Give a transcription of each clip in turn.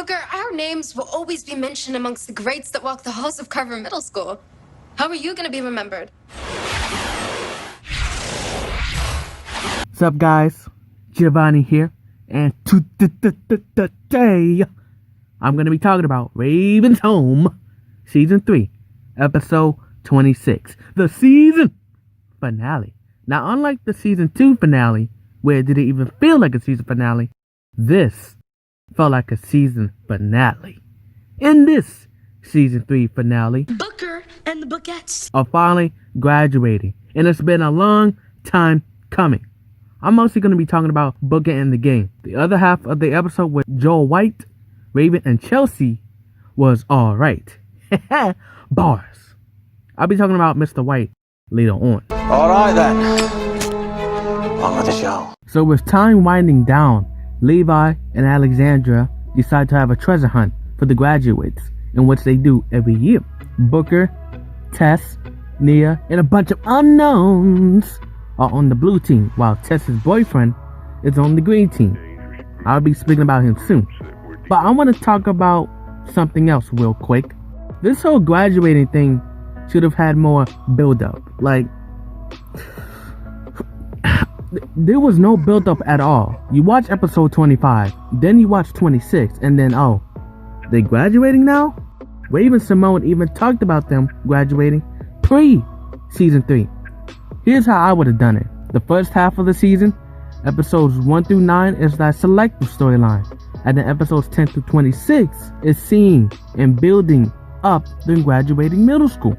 Booker, our names will always be mentioned amongst the greats that walk the halls of Carver Middle School. How are you going to be remembered? What's up, guys? Giovanni here, and today I'm going to be talking about Raven's Home, Season 3, Episode 26, the season finale. Now, unlike the Season 2 finale, where it didn't even feel like a season finale, this felt like a season finale. In this Season 3 finale, Booker and the Bookettes are finally graduating, and it's been a long time coming. I'm mostly going to be talking about Booker and the gang. The other half of the episode with Joel White, Raven, and Chelsea was alright. Bars. I'll be talking about Mr. White later on. Alright then. On with the show. So with time winding down, Levi and Alexandra decide to have a treasure hunt for the graduates, in which they do every year. Booker, Tess, Nia, and a bunch of unknowns are on the blue team, while Tess's boyfriend is on the green team. I'll be speaking about him soon. But I want to talk about something else real quick. This whole graduating thing should have had more build-up. Like, there was no build-up at all. You watch episode 25, then you watch 26, and then, oh, they graduating now? Raven Simone even talked about them graduating pre-season 3. Here's how I would have done it. The first half of the season, episodes 1 through 9, is that selective storyline. And then episodes 10 through 26 is seeing and building up the graduating middle school.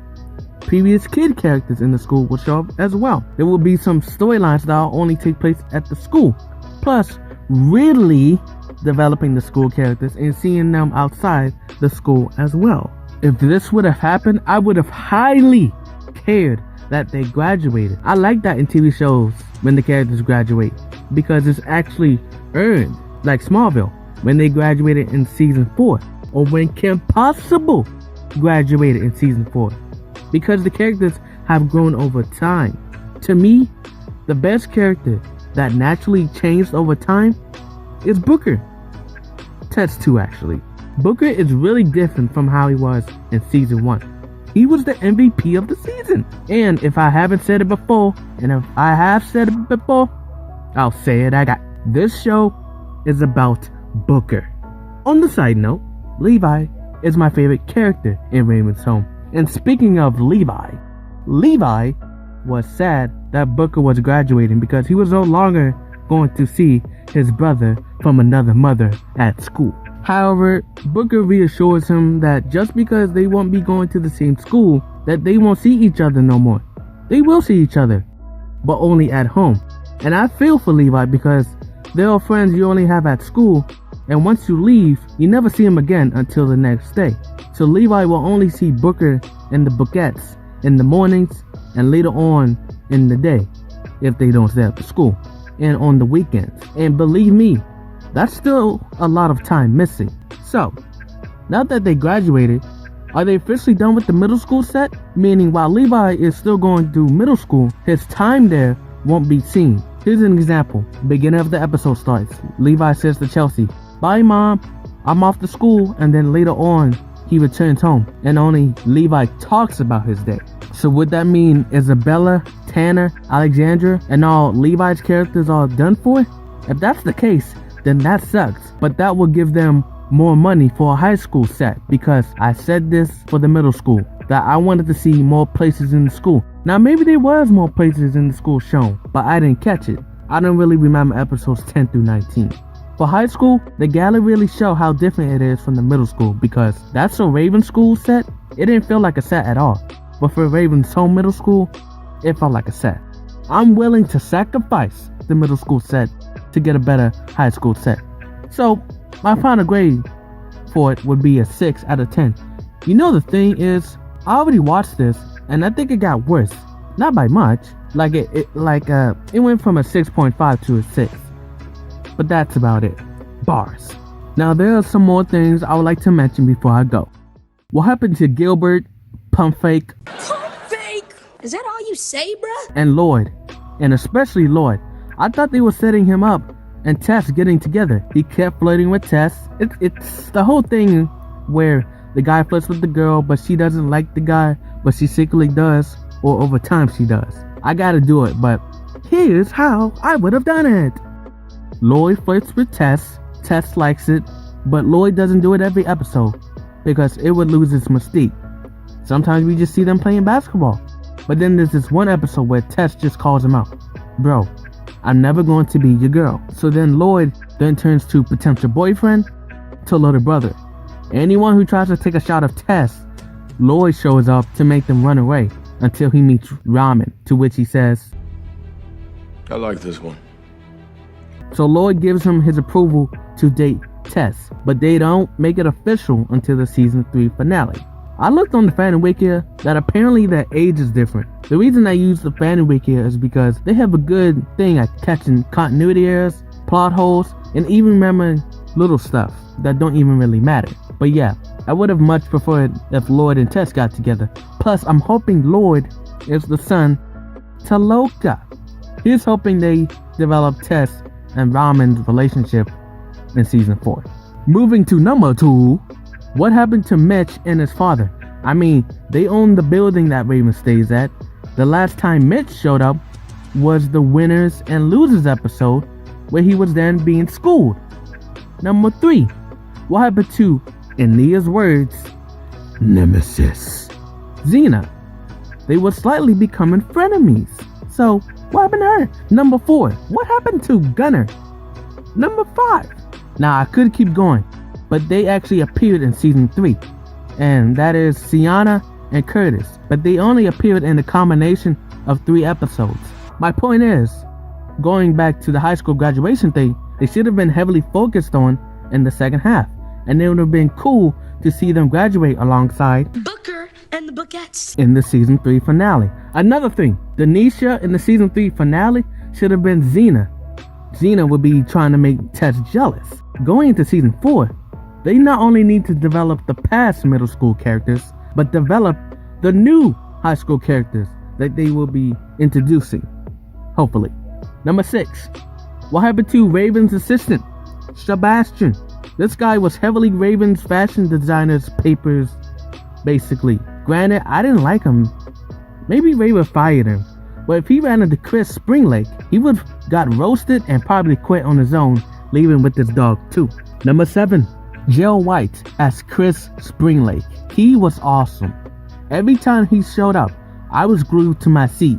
Previous kid characters in the school will show up as well. There will be some storylines that will only take place at the school. Plus, really developing the school characters and seeing them outside the school as well. If this would have happened, I would have highly cared that they graduated. I like that in TV shows when the characters graduate, because it's actually earned. Like Smallville, when they graduated in season 4, or when Kim Possible graduated in season 4, because the characters have grown over time. To me, the best character that naturally changed over time is Booker. Tess too, actually. Booker is really different from how he was in season 1. He was the MVP of the season. And if I haven't said it before, and if I have said it before, I'll say it again. This show is about Booker. On the side note, Levi is my favorite character in Raven's Home. And speaking of Levi was sad that Booker was graduating because he was no longer going to see his brother from another mother at school. However, Booker reassures him that just because they won't be going to the same school, that they won't see each other no more. They will see each other, but only at home. And I feel for Levi because there are friends you only have at school, and once you leave, you never see him again until the next day. So Levi will only see Booker and the Bookettes in the mornings and later on in the day, if they don't stay at the school, and on the weekends. And believe me, that's still a lot of time missing. So, now that they graduated, are they officially done with the middle school set? Meaning while Levi is still going to middle school, his time there won't be seen. Here's an example. Beginning of the episode starts. Levi says to Chelsea, "Bye mom, I'm off to school," and then later on, he returns home, and only Levi talks about his day. So would that mean Isabella, Tanner, Alexandra, and all Levi's characters are done for? If that's the case, then that sucks. But that will give them more money for a high school set, because I said this for the middle school, that I wanted to see more places in the school. Now maybe there was more places in the school shown, but I didn't catch it. I don't really remember episodes 10 through 19. For high school, the gala really show how different it is from the middle school, because that's a Raven school set. It didn't feel like a set at all. But for Raven's Home middle school, it felt like a set. I'm willing to sacrifice the middle school set to get a better high school set. So my final grade for it would be a 6 out of 10. You know, the thing is, I already watched this and I think it got worse. Not by much. Like it went from a 6.5 to a 6. But that's about it. Bars. Now there are some more things I would like to mention before I go. What happened to Gilbert, Pump Fake? Pump Fake? Is that all you say, bruh? And Lloyd. And especially Lloyd. I thought they were setting him up and Tess getting together. He kept flirting with Tess. It's the whole thing where the guy flirts with the girl, but she doesn't like the guy, but she secretly does, or over time she does. I gotta do it, but here's how I would have done it. Lloyd flirts with Tess. Tess likes it, but Lloyd doesn't do it every episode because it would lose its mystique. Sometimes we just see them playing basketball. But then there's this one episode where Tess just calls him out. Bro, I'm never going to be your girl. So then Lloyd then turns to potential boyfriend to little brother. Anyone who tries to take a shot of Tess, Lloyd shows up to make them run away until he meets Ramen, to which he says, I like this one. So Lloyd gives him his approval to date Tess, but they don't make it official until the season 3 finale. I looked on the fan wiki that apparently their age is different. The reason I use the fan wiki is because they have a good thing at catching continuity errors, plot holes, and even remembering little stuff that don't even really matter. But yeah, I would have much preferred if Lloyd and Tess got together. Plus, I'm hoping Lloyd is the son to Loka. He's hoping they develop Tess and Ramen's relationship in season 4. Moving to number 2, what happened to Mitch and his father? I mean, they own the building that Raven stays at. The last time Mitch showed up was the winners and losers episode where he was then being schooled. Number 3, what happened to, in Nia's words, Nemesis? Xena. They were slightly becoming frenemies. So, what happened to her? Number 4, what happened to Gunner? Number 5. Now, I could keep going, but they actually appeared in season 3, and that is Sienna and Curtis, but they only appeared in the combination of 3 episodes. My point is, going back to the high school graduation thing, they should have been heavily focused on in the second half, and it would have been cool to see them graduate alongside Booker and the Bookettes. in the season 3 finale. Another thing, Denisha in the season 3 finale should have been Xena. Xena would be trying to make Tess jealous. Going into season 4, they not only need to develop the past middle school characters, but develop the new high school characters that they will be introducing, hopefully. Number 6, what happened to Raven's assistant, Sebastian? This guy was heavily Raven's fashion designer's papers, basically. Granted, I didn't like him. Maybe Raven fired him. But if he ran into Chris Springlake, he would have got roasted and probably quit on his own, leaving with his dog too. Number 7, Jill White as Chris Springlake. He was awesome. Every time he showed up, I was glued to my seat.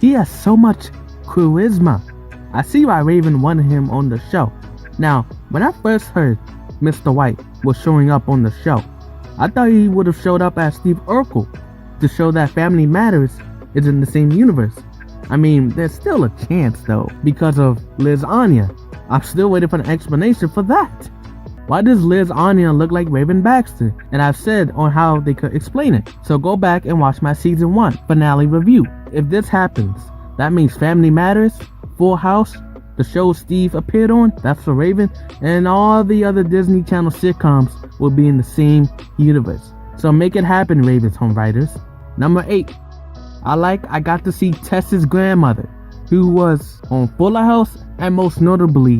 He has so much charisma. I see why Raven wanted him on the show. Now, when I first heard Mr. White was showing up on the show, I thought he would have showed up as Steve Urkel to show that Family Matters is in the same universe. I mean, there's still a chance though, because of Liz Anya. I'm still waiting for an explanation for that. Why does Liz Anya look like Raven Baxter? And I've said on how they could explain it. So go back and watch my season 1 finale review. If this happens, that means Family Matters, Full House, the show Steve appeared on, that's for Raven, and all the other Disney Channel sitcoms will be in the same universe. So make it happen, Raven's home writers. Number 8, I got to see Tess's grandmother, who was on Fuller House and most notably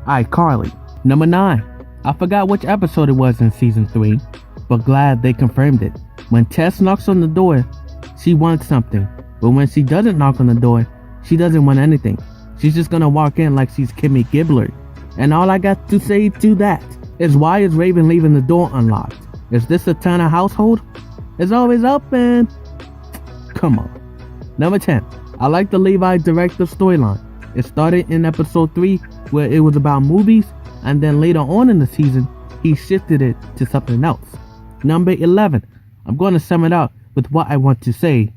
iCarly. Number 9, I forgot which episode it was in season 3, but glad they confirmed it. When Tess knocks on the door, she wants something, but when she doesn't knock on the door, she doesn't want anything. She's just gonna walk in like she's Kimmy Gibbler. And all I got to say to that is, why is Raven leaving the door unlocked? Is this a Turner household? It's always open. Come on. Number 10, I like the Levi director storyline. It started in episode 3 where it was about movies, and then later on in the season, he shifted it to something else. Number 11, I'm going to sum it up with what I want to say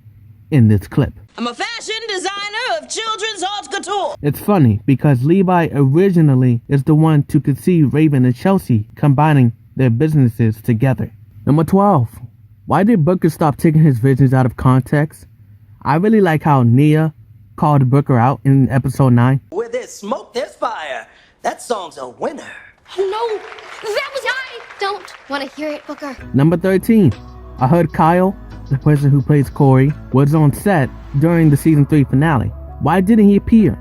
in this clip. I'm a fashion designer of children's haute couture. It's funny because Levi originally is the one to conceive Raven and Chelsea combining their businesses together. Number 12, why did Booker stop taking his visions out of context? I really like how Nia called Booker out in episode 9. Where there's smoke, there's fire. That song's a winner. No, that was I don't want to hear it, Booker. Number 13, I heard Kyle, the person who plays Corey, was on set during the season 3 finale. Why didn't he appear?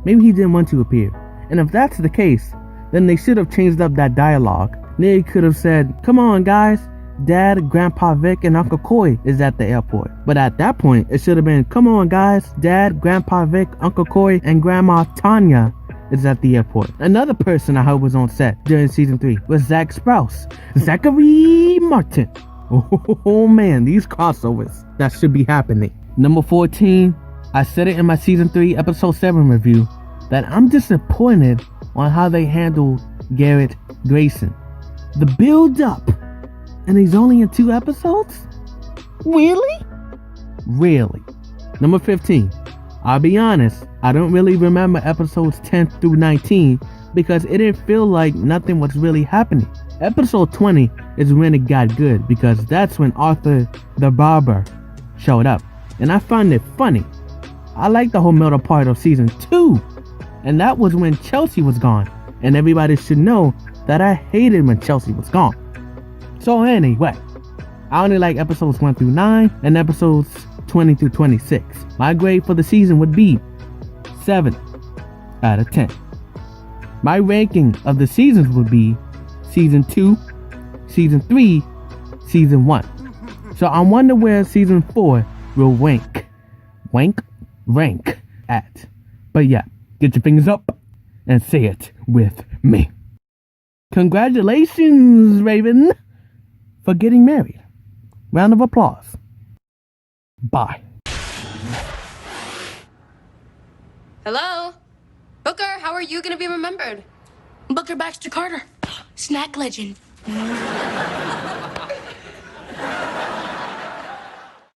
Maybe he didn't want to appear. And if that's the case, then they should have changed up that dialogue. They could have said, come on guys, Dad, Grandpa Vic, and Uncle Coy is at the airport. But at that point, it should have been, come on guys, Dad, Grandpa Vic, Uncle Coy, and Grandma Tanya is at the airport. Another person I heard was on set during season 3 was Zach Sprouse. Zachary Martin. Oh man, these crossovers that should be happening. Number 14, I said it in my season 3 episode 7 review that I'm disappointed on how they handled Garrett Grayson. The build up, and he's only in 2 episodes? Really? Really. Number 15, I'll be honest, I don't really remember episodes 10 through 19 because it didn't feel like nothing was really happening. Episode 20 is when it got good because that's when Arthur the Barber showed up, and I found it funny. I like the whole middle part of season 2, and that was when Chelsea was gone, and everybody should know that I hated when Chelsea was gone. So anyway, I only like episodes 1 through 9 and episodes 20 through 26. My grade for the season would be 7 out of 10. My ranking of the seasons would be season 2, season 3, season 1. So I wonder where season 4 will rank at. But yeah, get your fingers up and say it with me. Congratulations, Raven, for getting married. Round of applause. Bye. Hello? Booker, how are you gonna be remembered? Booker Baxter Carter, snack legend.